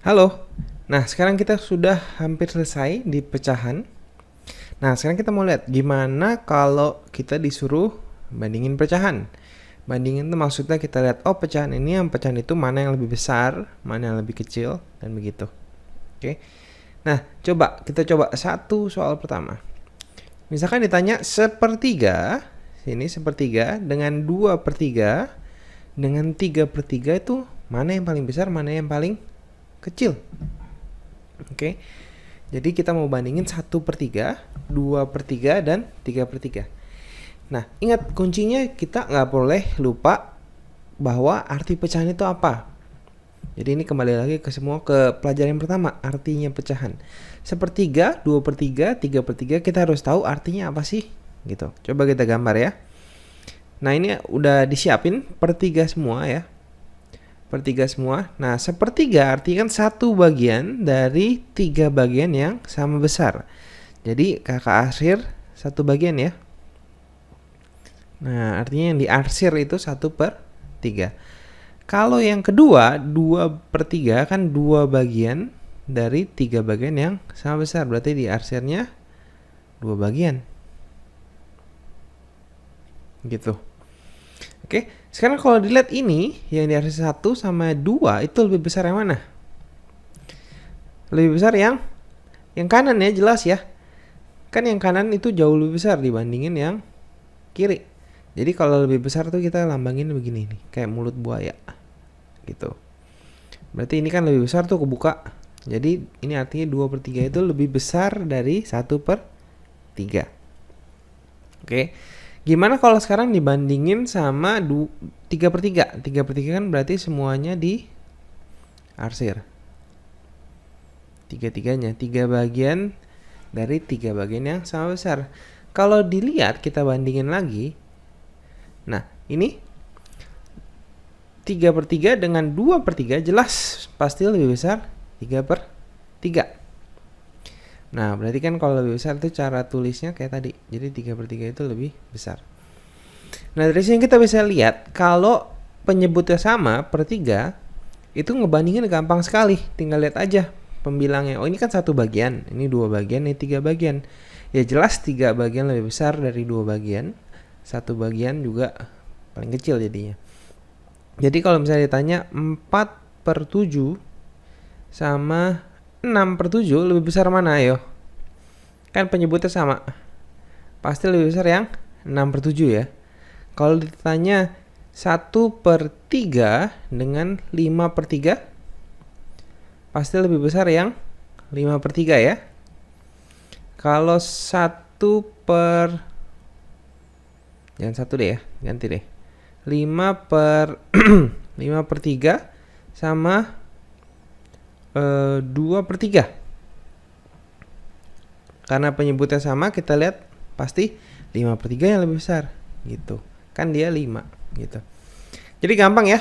Halo. Nah, sekarang kita sudah hampir selesai di pecahan. Nah, sekarang kita mau lihat gimana kalau kita disuruh bandingin pecahan. Bandingin itu maksudnya kita lihat, oh pecahan ini yang pecahan itu mana yang lebih besar, mana yang lebih kecil, dan begitu. Oke. Nah, kita coba satu soal pertama. Misalkan ditanya sepertiga, sini sepertiga dengan 2/3 dengan 3/3 itu mana yang paling besar, mana yang paling kecil. Oke. Jadi kita mau bandingin 1/3, 2/3, dan 3/3. Nah, ingat kuncinya kita nggak boleh lupa bahwa arti pecahan itu apa. Jadi ini kembali lagi ke pelajaran yang pertama, artinya pecahan. Sepertiga, 2/3, 3/3 kita harus tahu artinya apa sih? Gitu. Coba kita gambar ya. Nah, ini udah disiapin per 3 semua ya. Per 3 semua. Nah, sepertiga artinya kan satu bagian dari 3 bagian yang sama besar. Jadi kakak arsir satu bagian ya. Nah, artinya yang diarsir itu 1/3. Kalau yang kedua, 2/3 kan 2 bagian dari 3 bagian yang sama besar. Berarti diarsirnya 2 bagian. Gitu. Oke, sekarang kalau dilihat ini, yang diarsir 1 sama 2 itu lebih besar yang mana? Lebih besar yang kanan ya, jelas ya. Kan yang kanan itu jauh lebih besar dibandingin yang kiri. Jadi kalau lebih besar tuh kita lambangin begini nih, kayak mulut buaya. Gitu. Berarti ini kan lebih besar tuh kebuka. Jadi ini artinya 2/3 itu lebih besar dari 1/3. Oke. Gimana kalau sekarang dibandingin sama 3/3? 3/3 kan berarti semuanya di arsir. 3 bagian dari 3 bagian yang sama besar. Kalau dilihat kita bandingin lagi. Nah, ini 3/3 dengan 2/3 jelas pasti lebih besar 3/3. Nah, berarti kan kalau lebih besar itu cara tulisnya kayak tadi. Jadi 3/3 itu lebih besar. Nah, dari sini kita bisa lihat kalau penyebutnya sama per 3 itu ngebandingin gampang sekali. Tinggal lihat aja pembilangnya. Oh, ini kan satu bagian, ini 2 bagian, ini 3 bagian. Ya jelas 3 bagian lebih besar dari 2 bagian. Satu bagian juga paling kecil jadinya. Jadi kalau misalnya ditanya 4/7 sama 6/7 lebih besar mana, ayo? Kan penyebutnya sama. Pasti lebih besar yang 6/7 ya. Kalau ditanya 1/3 dengan 5/3 pasti lebih besar yang 5/3 ya. Kalau 1 deh ya, ganti deh. 5/3 sama 2/3. Karena penyebutnya sama, kita lihat pasti 5/3 yang lebih besar gitu. Kan dia 5 gitu. Jadi gampang ya.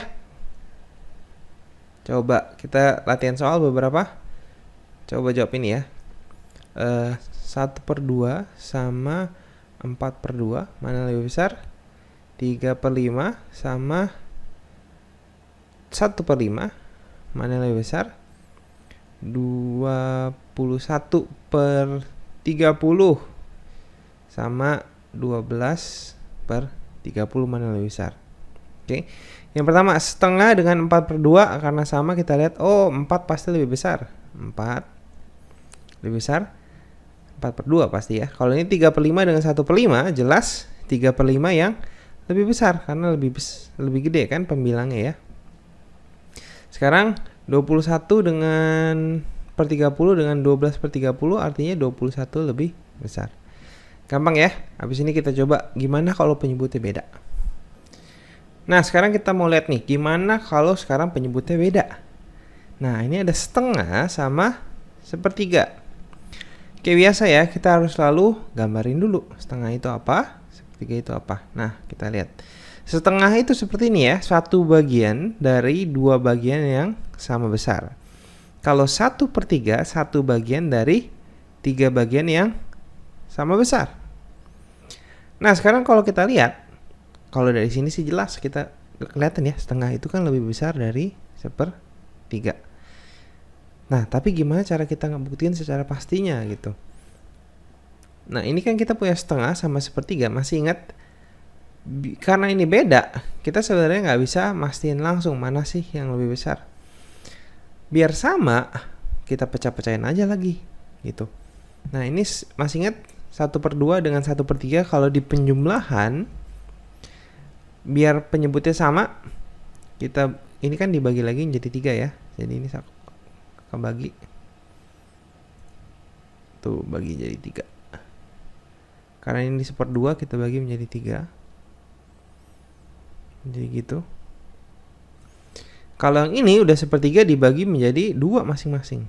Coba kita latihan soal beberapa. Coba jawab ini ya. 1/2 sama 4/2 mana lebih besar? 3/5 sama 1/5 mana lebih besar? 21/30 sama 12/30 mana lebih besar? Oke. Yang pertama setengah dengan 4/2 karena sama kita lihat 4 pasti lebih besar. 4 lebih besar 4/2 pasti ya. Kalau ini 3/5 dengan 1/5 jelas 3/5 yang lebih besar karena lebih gede kan pembilangnya ya. Sekarang 21 dengan per 30 dengan 12/30 artinya 21 lebih besar. Gampang ya. Habis ini kita coba gimana kalau penyebutnya beda. Nah, sekarang kita mau lihat nih gimana kalau sekarang penyebutnya beda. Nah, ini ada setengah sama sepertiga. Kayak biasa ya, kita harus selalu gambarin dulu setengah itu apa, sepertiga itu apa. Nah, kita lihat. Setengah itu seperti ini ya, satu bagian dari 2 bagian yang sama besar. Kalau 1/3, satu bagian dari 3 bagian yang sama besar. Nah, sekarang kalau kita lihat, kalau dari sini sih jelas kita kelihatan ya, setengah itu kan lebih besar dari 1/3. Nah, tapi gimana cara kita ngebuktiin secara pastinya gitu? Nah, ini kan kita punya setengah sama sepertiga. Masih ingat? Karena ini beda, kita sebenarnya nggak bisa mastiin langsung mana sih yang lebih besar. Biar sama, kita pecah-pecahin aja lagi gitu. Nah, ini masih ingat 1/2 dengan 1/3 kalau di penjumlahan, biar penyebutnya sama, kita ini kan dibagi lagi menjadi 3 ya. Jadi ini akan bagi. Tuh, bagi jadi 3. Karena ini 1/2 kita bagi menjadi 3. Jadi gitu. Kalau yang ini udah 1/3 dibagi menjadi 2 masing-masing.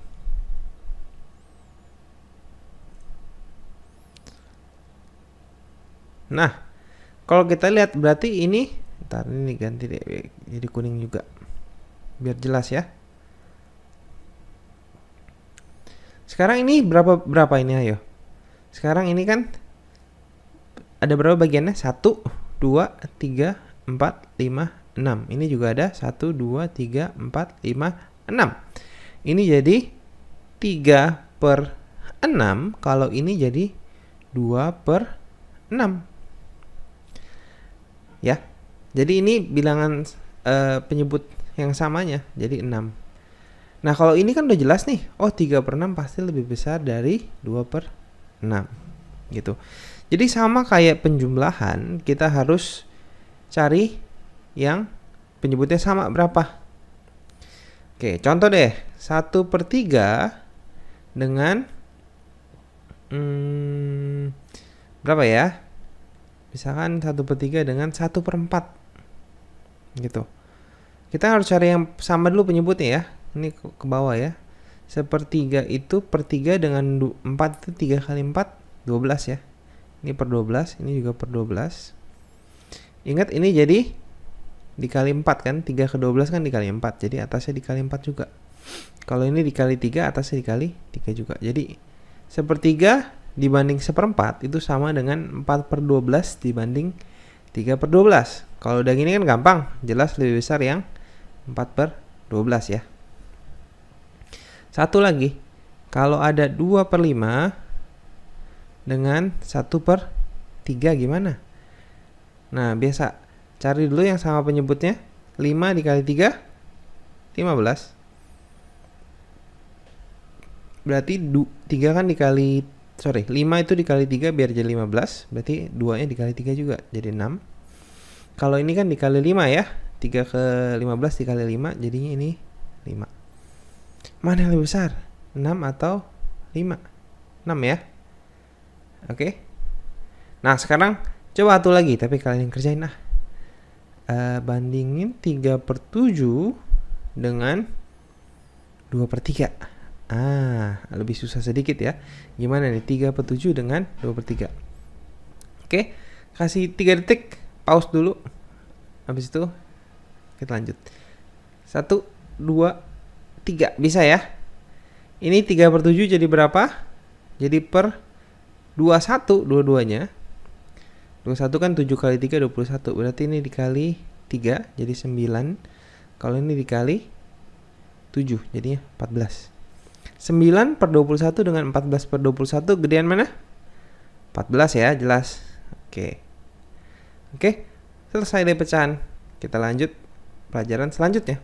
Nah, kalau kita lihat berarti ini, ntar ini ganti deh jadi kuning juga. Biar jelas ya. Sekarang ini berapa ini ayo? Sekarang ini kan ada berapa bagiannya? 1, 2, 3, 4, 5, 6. Ini juga ada 1, 2, 3, 4, 5, 6. Ini jadi 3/6. Kalau ini jadi 2/6. Ya. Jadi ini bilangan penyebut yang samanya. Jadi 6. Nah, kalau ini kan udah jelas nih. Oh, 3/6 pasti lebih besar dari 2/6. Gitu. Jadi sama kayak penjumlahan, kita harus cari yang penyebutnya sama berapa. Oke, contoh deh. 1/3 dengan berapa ya? Misalkan 1/3 dengan 1/4. Gitu. Kita harus cari yang sama dulu penyebutnya ya. Ini ke bawah ya. 1/3 itu per 3 dengan 4 itu 3 kali 4, 12 ya. Ini per 12, ini juga per 12. Ingat ini jadi dikali 4 kan, 3 ke 12 kan dikali 4. Jadi atasnya dikali 4 juga. Kalau ini dikali 3, atasnya dikali 3 juga. Jadi 1/3 dibanding 1/4 itu sama dengan 4/12 dibanding 3/12. Kalau udah gini kan gampang, jelas lebih besar yang 4/12 ya. Satu lagi, kalau ada 2/5 dengan 1/3 gimana? Nah, biasa cari dulu yang sama penyebutnya. 5 dikali 3, 15. Berarti 3 kan dikali, 5 itu dikali 3 biar jadi 15. Berarti 2 nya dikali 3 juga, jadi 6. Kalau ini kan dikali 5 ya. 3 ke 15 dikali 5, jadinya ini 5. Mana yang lebih besar? 6 atau 5? 6 ya. Oke. Nah, sekarang coba satu lagi, tapi kalian yang kerjain lah. Bandingin 3/7 dengan 2/3. Lebih susah sedikit ya. Gimana nih 3/7 dengan 2/3? Oke, kasih 3 detik, pause dulu. Habis itu kita lanjut. 1, 2, 3. Bisa ya? Ini 3/7 jadi berapa? Jadi per 21 dua-duanya. 21 kan 7 kali 3 21. Berarti ini dikali 3 jadi 9. Kalau ini dikali 7 jadinya 14. 9/21 dengan 14/21 gedean mana? 14 ya, jelas. Oke. Selesai deh pecahan. Kita lanjut pelajaran selanjutnya.